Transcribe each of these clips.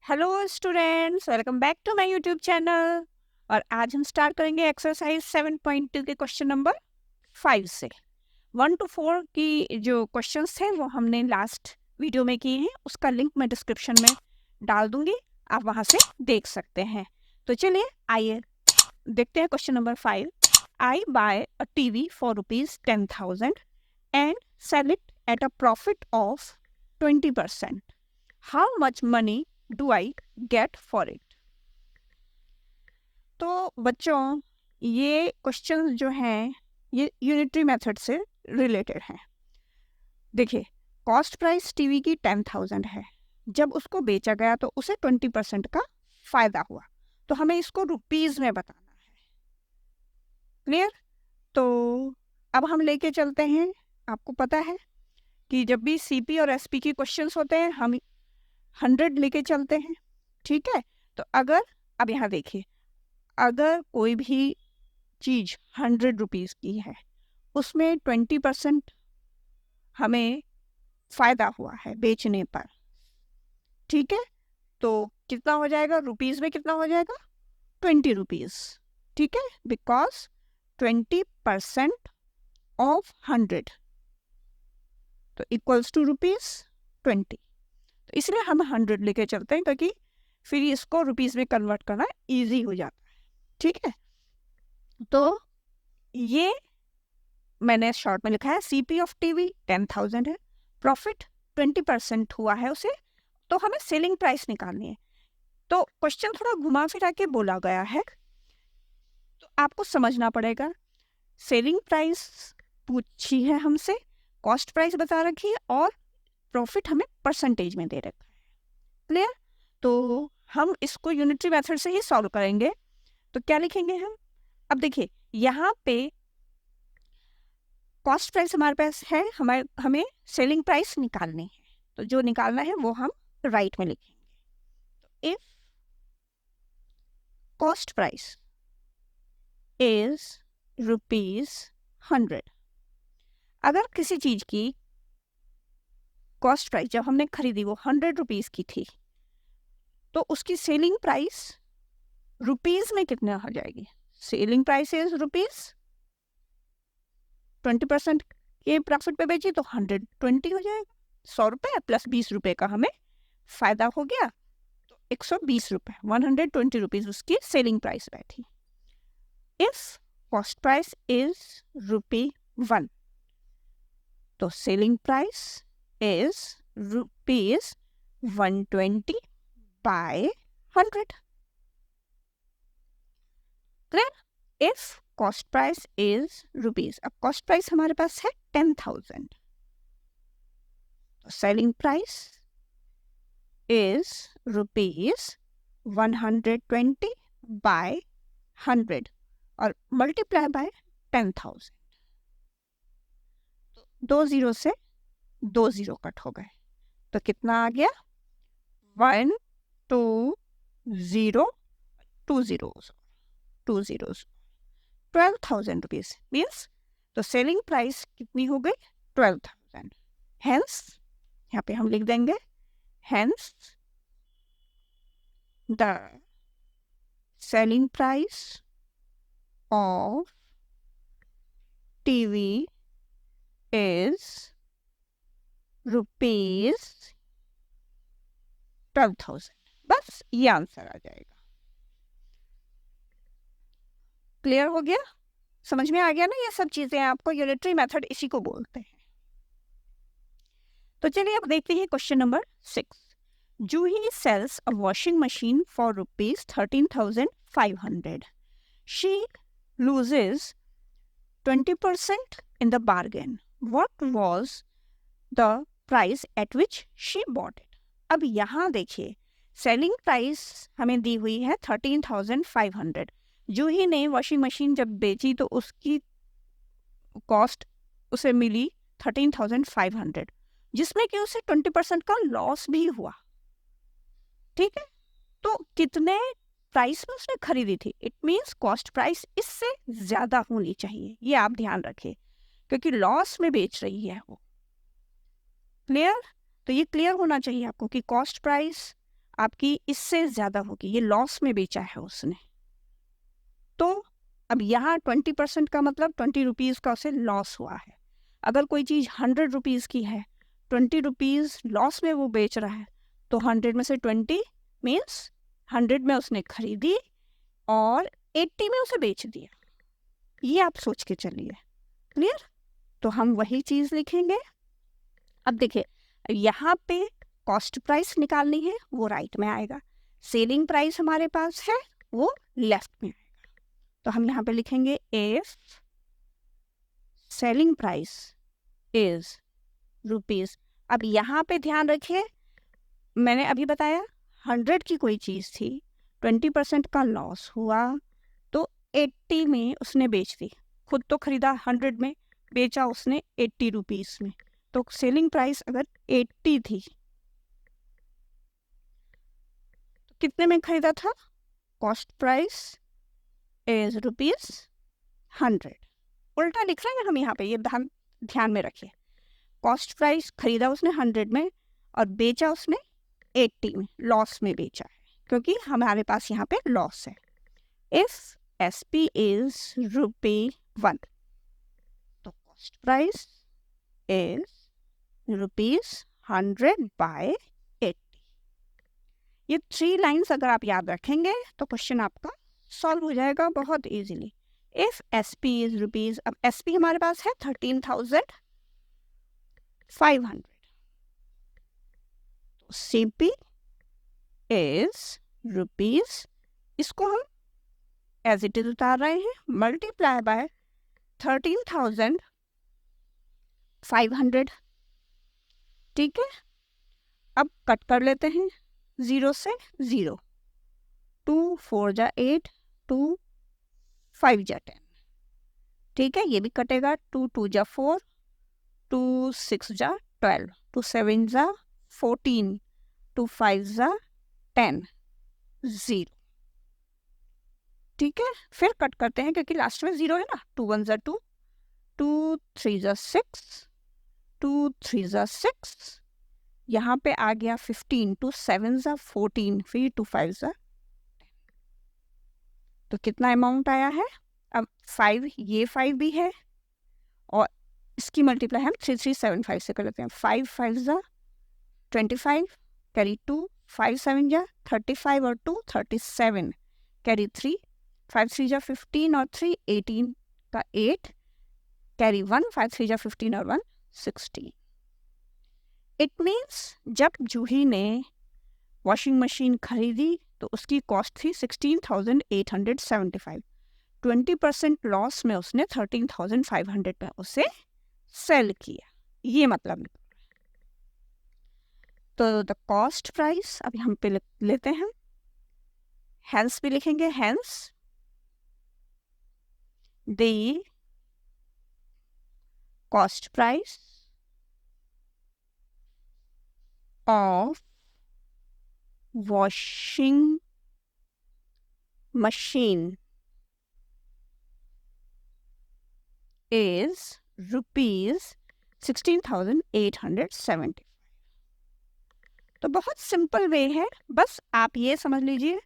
Hello students, welcome back to my YouTube channel. और आज हम स्टार्ट करेंगे एक्सरसाइज 7.2 के क्वेश्चन नंबर 5 से। 1 to 4 की जो क्वेश्चंस थे वो हमने लास्ट वीडियो में किए हैं, उसका लिंक मैं डिस्क्रिप्शन में डाल दूंगी, आप वहां से देख सकते हैं। तो चलिए आइए देखते हैं question number 5। I buy a TV for ₹10,000 and sell it at a profit of 20%. How much money do I get for it? तो बच्चों, ये क्वेश्चन जो हैं ये यूनिटरी मेथड से रिलेटेड हैं। देखिए, कॉस्ट प्राइस टीवी की 10,000 है। जब उसको बेचा गया तो उसे 20% का फायदा हुआ, तो हमें इसको रुपीज में बताना है। क्लियर? तो अब हम लेके चलते हैं। आपको पता है कि जब भी सीपी और एसपी की क्वेश्चंस होते हैं हम 100 लेके चलते हैं। ठीक है, तो अगर अब यहाँ देखिए, अगर कोई भी चीज 100 रुपीज की है, उसमें 20% हमें फायदा हुआ है बेचने पर। ठीक है, तो कितना हो जाएगा रुपीज में? कितना हो जाएगा? 20 रुपीज। ठीक है, बिकॉज 20% ऑफ 100 तो इक्वल्स टू ₹20। तो इसलिए हम 100 लेके चलते हैं, क्योंकि फिर इसको रुपीज में कन्वर्ट करना इजी हो जाता है। ठीक है, तो ये मैंने शॉर्ट में लिखा है सीपी ऑफ टीवी 10,000 है, प्रॉफिट 20% हुआ है उसे, तो हमें सेलिंग प्राइस निकालनी है। तो क्वेश्चन थोड़ा घुमा फिरा के बोला गया है, तो आपको समझना पड़ेगा। सेलिंग प्राइस पूछी है हमसे, कॉस्ट प्राइस बता रखी है, और प्रॉफिट हमें परसेंटेज में दे रखा है। क्लियर? तो हम इसको यूनिटरी मेथड से ही सॉल्व करेंगे। तो क्या लिखेंगे हम? अब देखिए, यहाँ पे कॉस्ट प्राइस हमारे पास है, हमें सेलिंग प्राइस निकालनी है। तो जो निकालना है वो हम राइट में लिखेंगे। तो इफ कॉस्ट प्राइस इज ₹100, अगर किसी चीज की कॉस्ट प्राइस जब हमने खरीदी वो 100 रुपीज की थी, तो उसकी सेलिंग प्राइस रुपीज में कितने हो जाएगी? सेलिंग प्राइस इज रुपीज, 20% के प्रॉफिट पे बेची तो 120 हो जाएगा। 100 रुपए प्लस 20 रुपए का हमें फायदा हो गया, तो 120 रुपए, 120 रुपीज उसकी सेलिंग प्राइस बैठी। इफ कॉस्ट प्राइस इज ₹1, तो selling price is ₹120 by 100। Clear? If cost price is rupees, अब कॉस्ट प्राइस हमारे पास है 10,000, तो सेलिंग प्राइस is ₹120 by 100 और मल्टीप्लाई बाय 10,000। दो जीरो से 2 जीरो कट हो गए, तो कितना आ गया? 1 2 0 2 zeros 2 zeros 12,000 रुपीज मीन्स, तो सेलिंग प्राइस कितनी हो गई? 12,000। हेंस यहाँ पे हम लिख देंगे, hence the selling price of TV is ₹12,000। बस ये आंसर आ जाएगा। क्लियर हो गया? समझ में आ गया ना? ये सब चीजें आपको यूनिटरी मेथड इसी को बोलते हैं। तो चलिए अब देखते हैं question number 6। Juhi sells a washing machine for ₹13,500. She loses 20% in the bargain. What was the price at which she bought it? अब यहाँ देखिए, सेलिंग प्राइस हमें दी हुई है 13,500। जूही ने वॉशिंग मशीन जब बेची तो उसकी कॉस्ट उसे मिली 13,500, जिसमें कि उसे 20% का लॉस भी हुआ। ठीक है, तो कितने प्राइस में उसने खरीदी थी? इट मीन्स कॉस्ट प्राइस इससे ज्यादा होनी चाहिए, ये आप ध्यान रखिए, क्योंकि लॉस में बेच रही है वो। क्लियर? तो ये क्लियर होना चाहिए आपको कि कॉस्ट प्राइस आपकी इससे ज़्यादा होगी, ये लॉस में बेचा है उसने। तो अब यहाँ 20% का मतलब 20 रुपीज़ का उसे लॉस हुआ है। अगर कोई चीज़ 100 रुपीज़ की है, 20 रुपीज़ लॉस में वो बेच रहा है, तो 100 में से 20 मीन्स 100 में उसने खरीदी और 80 में उसे बेच दिया। ये आप सोच के चलिए, क्लियर? तो हम वही चीज़ लिखेंगे। अब देखिए, यहाँ पे कॉस्ट प्राइस निकालनी है, वो राइट में आएगा। सेलिंग प्राइस हमारे पास है, वो लेफ्ट में आएगा। तो हम यहाँ पे लिखेंगे if selling price is rupees. अब यहाँ पे ध्यान रखिए, मैंने अभी बताया 100 की कोई चीज़ थी, 20% का लॉस हुआ, तो 80 में उसने बेच दी। खुद तो खरीदा 100 में, बेचा उसने 80 रुपीज़ में। तो सेलिंग प्राइस अगर 80 थी, तो कितने में खरीदा था? Cost price is ₹100। उल्टा लिख रहे हैं हम यहाँ पे, ये ध्यान में रखिए। कॉस्ट प्राइस खरीदा उसने 100 में और बेचा उसने 80 में, लॉस में बेचा है, क्योंकि हमारे पास यहाँ पे लॉस है। इफ SP इज ₹1, तो कॉस्ट प्राइस इज ₹100 by 80। ये 3 लाइन्स अगर आप याद रखेंगे तो क्वेश्चन आपका सॉल्व हो जाएगा बहुत easily. If SP is rupees, अब SP हमारे पास है 13,500, तो CP इज रुपीज, इसको हम एज इट इज उतार रहे हैं, मल्टीप्लाई बाय 13,500। ठीक है, अब कट कर लेते हैं 0 से 0, 2 4 जा 8, 2 5 जा 10। ठीक है, ये भी कटेगा, 2 2 जा 4, 2 6 जा 12, 2 7 जा 14, 2 5 जा 10, 0। ठीक है, फिर कट करते हैं क्योंकि लास्ट में 0 है ना। 2 1 जा 2, 2 3 जा 6, 2 3 जा 6, यहाँ पे आ गया 15, 2 7 जा 14, फिर 2 5 जा 10। तो कितना अमाउंट आया है? अब 5, ये 5 भी है और इसकी मल्टीप्लाई हम 3375 से कर लेते हैं। 5 5 जा 25, कैरी 2, 5 7 जा 35 और 2 37, कैरी 3, 5 3 जा 15 और 3 18 का 8, कैरी 1, 5 3 जा 15 और 1 16। इट मीन्स जब जूही ने वॉशिंग मशीन खरीदी तो उसकी कॉस्ट थी 16,875। 20% लॉस में उसने 13,500 में उसे सेल किया, ये मतलब। तो द कॉस्ट प्राइस अभी हम पे लेते हैं, हेंस भी लिखेंगे, hence the cost price of washing machine is ₹16,875। तो बहुत सिंपल वे है, बस आप ये समझ लीजिए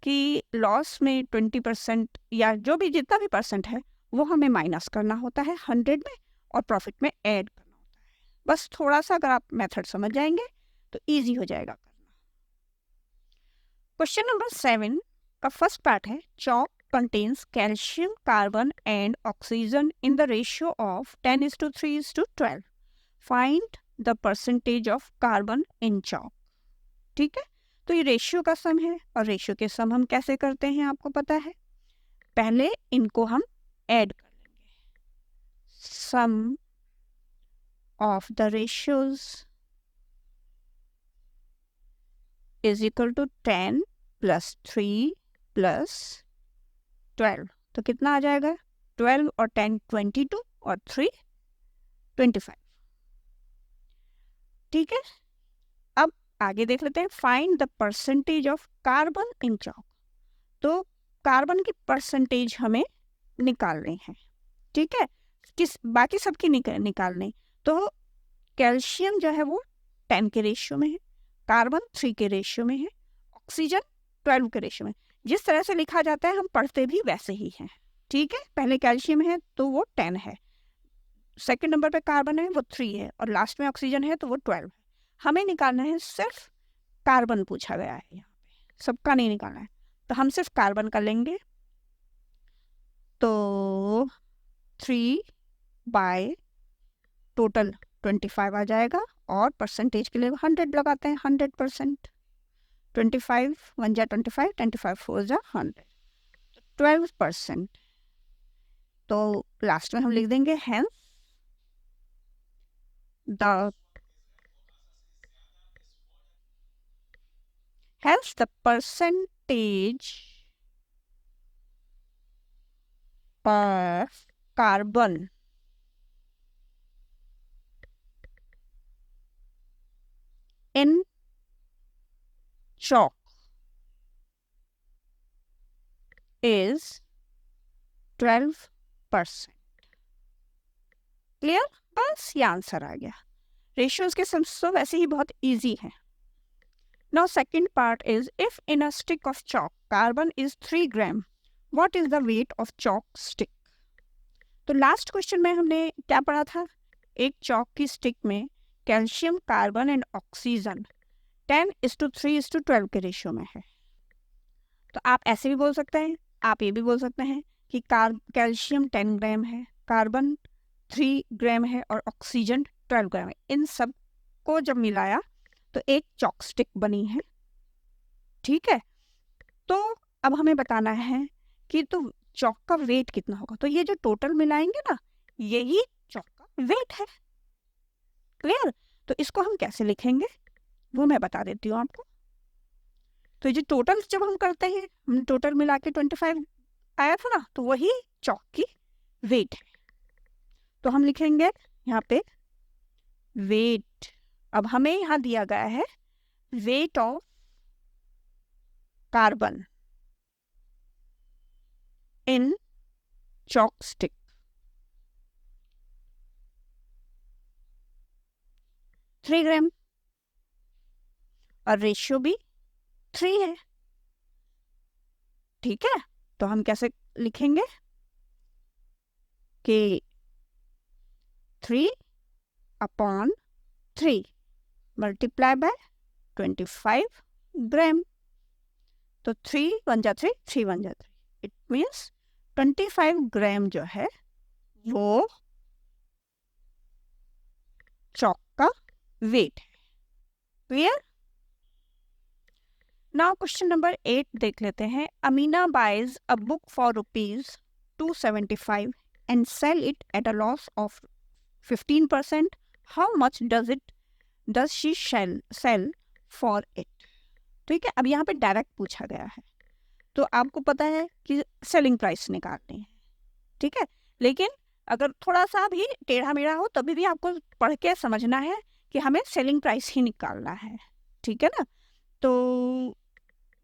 कि लॉस में 20% या जो भी जितना भी परसेंट है वो हमें माइनस करना होता है 100 में और प्रॉफिट में ऐड करना होता है। बस थोड़ा सा अगर आप मेथड समझ जाएंगे तो इजी हो जाएगा करना। क्वेश्चन नंबर 7 का फर्स्ट पार्ट है, chalk contains calcium, carbon and oxygen in the ratio of 10:3:12। Find the percentage of carbon in chalk. ठीक है, तो ये रेशियो का सम है और रेशियो के सम हम कैसे करते हैं आपको पता है। पहले इनको हम ऐड कर लेंगे, sum of the ratios is equal to 10 plus 3 plus 12। तो कितना आ जाएगा? 12 और 10 22 और 3 25। ठीक है, अब आगे देख लेते हैं, find the percentage of carbon in chalk. तो कार्बन की परसेंटेज हमें निकालनी है। ठीक है, बाकी सबकी निकालनी। तो कैल्शियम जो है वो 10 के रेशियो में है, कार्बन 3 के रेशियो में है ऑक्सीजन 12 के रेशियो में। जिस तरह से लिखा जाता है हम पढ़ते भी वैसे ही हैं, ठीक है। पहले कैल्शियम है तो वो 10 है, सेकंड नंबर पे कार्बन है वो 3 है, और लास्ट में ऑक्सीजन है तो वो 12 है। हमें निकालना है सिर्फ कार्बन, पूछा गया है यहाँ पे, सबका नहीं निकालना है, तो हम सिर्फ कार्बन का लेंगे। तो 3 बाय टोटल 25 आ जाएगा, और परसेंटेज के लिए 100 लगाते हैं, 100%। 25 1 जा 25, 25 4 जा 100, 12%। तो लास्ट में हम लिख देंगे hence the percentage of carbon in chalk is 12%। Clear? बस ये आंसर आ गया। रेशियोज के सम्स तो वैसे ही बहुत इजी है। Now second part is, if in a stick of chalk carbon is 3 gram, what is the weight of chalk stick? तो last question में हमने क्या पढ़ा था, एक चौक की स्टिक में कैल्शियम, कार्बन एंड ऑक्सीजन 10:3:12 के रेशियो में है। तो आप ऐसे भी बोल सकते हैं, आप ये भी बोल सकते हैं कि कैल्शियम 10 ग्राम है, कार्बन 3 ग्राम है और ऑक्सीजन 12 ग्राम है। इन सब को जब मिलाया तो एक चॉक स्टिक बनी है, ठीक है। तो अब हमें बताना है कि तो चॉक का वेट कितना होगा। तो ये जो टोटल मिलाएंगे ना, यही चॉक का वेट है। क्लियर? तो इसको हम कैसे लिखेंगे वो मैं बता देती हूँ आपको। तो ये जो टोटल जब हम करते हैं, हम टोटल मिला के 25 आया था ना, तो वही चॉक की वेट है। तो हम लिखेंगे यहाँ पे वेट। अब हमें यहाँ दिया गया है weight of carbon in chalk stick, 3 ग्राम, और रेशियो भी 3 है, ठीक है। तो हम कैसे लिखेंगे कि 3/3 मल्टीप्लाई बाय 25 ग्राम। तो 3 1 जा 3, 3 1 जा 3, इट मीन्स 25 ग्राम जो है वो चॉक का वेट है। क्लियर? नाउ क्वेश्चन नंबर 8 देख लेते हैं। Amina buys a book for ₹275 and sell it at a loss of 15%. How much does she sell for it? ठीक है, अब यहाँ पे डायरेक्ट पूछा गया है, तो आपको पता है कि सेलिंग प्राइस निकालनी है, ठीक है। लेकिन अगर थोड़ा सा भी टेढ़ा मेढ़ा हो तभी भी आपको पढ़ के समझना है कि हमें सेलिंग प्राइस ही निकालना है, ठीक है ना। तो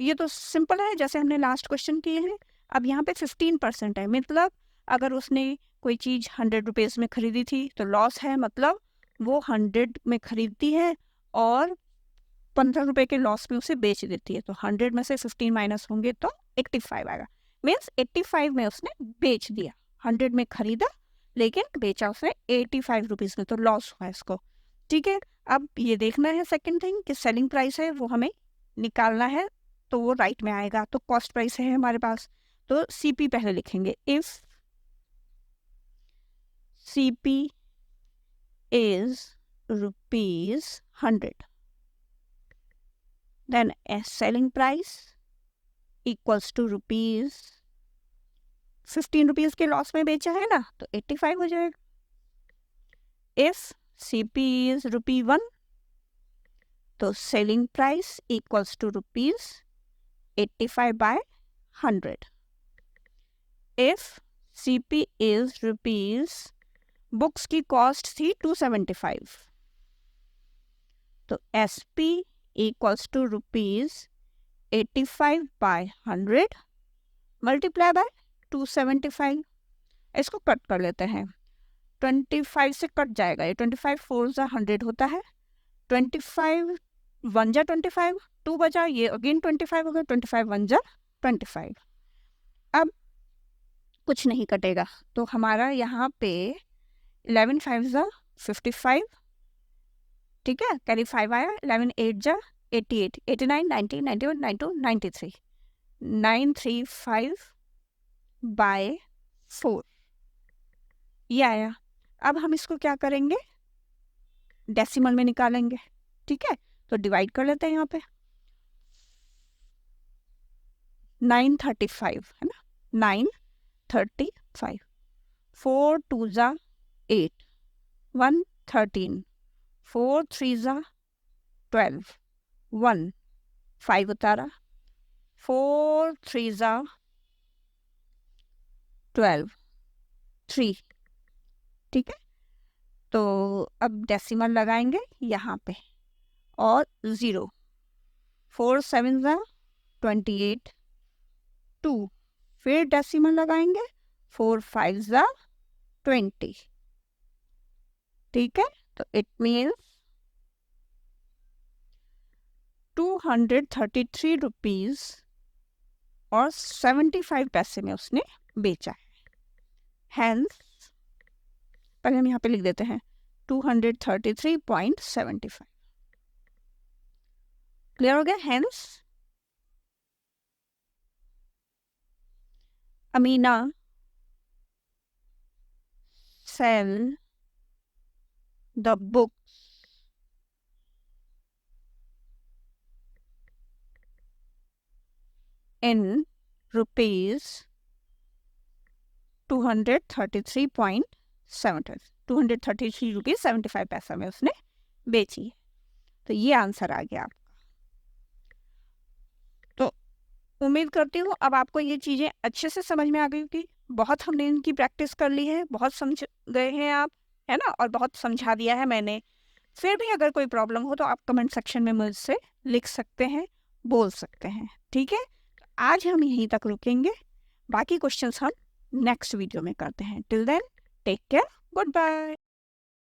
ये तो सिंपल है, जैसे हमने लास्ट क्वेश्चन किए हैं। अब यहाँ पे 15% है, मतलब अगर उसने कोई चीज़ 100 रुपीज़ में खरीदी थी तो लॉस है, मतलब वो 100 में खरीदती है और 15 रुपए के लॉस में उसे बेच देती है। तो 100 में से 15 माइनस होंगे तो 85 आएगा। मीन्स 85 में उसने बेच दिया, 100 में खरीदा लेकिन बेचा उसने 85 रुपीज़ में, तो लॉस हुआ इसको, ठीक है। अब ये देखना है सेकंड थिंग कि सेलिंग प्राइस है वो हमें निकालना है, तो वो राइट में आएगा। तो कॉस्ट प्राइस है हमारे पास, तो सीपी पहले लिखेंगे। If CP is ₹100, then a selling price equals to ₹15 के लॉस में बेचा है ना, तो 85 हो जाएगा। इफ CP is ₹1, तो सेलिंग प्राइस इक्वल्स टू ₹85/100। इफ CP is ₹, बुक्स की कॉस्ट थी 275, तो SP equals to ₹85/100 multiply by 275। इसको कट कर लेते हैं, 25 से कट जाएगा ये, 25 4 जा 100 होता है, 25 1 जा 25, 2 बचा, ये अगेन 25 हो गया, 25 1 जा 25। अब कुछ नहीं कटेगा, तो हमारा यहाँ पे 11 5 जा 55, ठीक है, कैरी 5 आया, 11 8 जा 88, 89 90 91 92 93, 935 बाय 4 ये आया। अब हम इसको क्या करेंगे, डेसिमल में निकालेंगे, ठीक है, तो डिवाइड कर लेते हैं यहाँ पे 935 है ना, 935, 4 2 जा 8, 1 13, 4 3 जा 12, 1 5 उतारा, 4 3 जा 12, 3, ठीक है। तो अब डेसिमल लगाएंगे यहाँ पे और 0, 4 7 जा 28, 2, फिर डेसिमल लगाएंगे, 4 5 जा 20, ठीक है। तो इट मीन्स 233 रुपीज और 75 पैसे में उसने बेचा है। हैंस पहले हम यहाँ पे लिख देते हैं 233.75। क्लियर हो गया। Hence Amina sell the books in rupees 233.75 rupees 75 पैसा में उसने बेची। तो ये आंसर आ गया आपका। तो उम्मीद करती हूँ अब आपको ये चीज़ें अच्छे से समझ में आ गई होगी। बहुत हमने इनकी प्रैक्टिस कर ली है, बहुत समझ गए हैं आप, है ना, और बहुत समझा दिया है मैंने। फिर भी अगर कोई प्रॉब्लम हो तो आप कमेंट सेक्शन में मुझसे लिख सकते हैं, बोल सकते हैं, ठीक है। आज हम यहीं तक रुकेंगे, बाकी क्वेश्चंस हम नेक्स्ट वीडियो में करते हैं। Till then take care, good bye.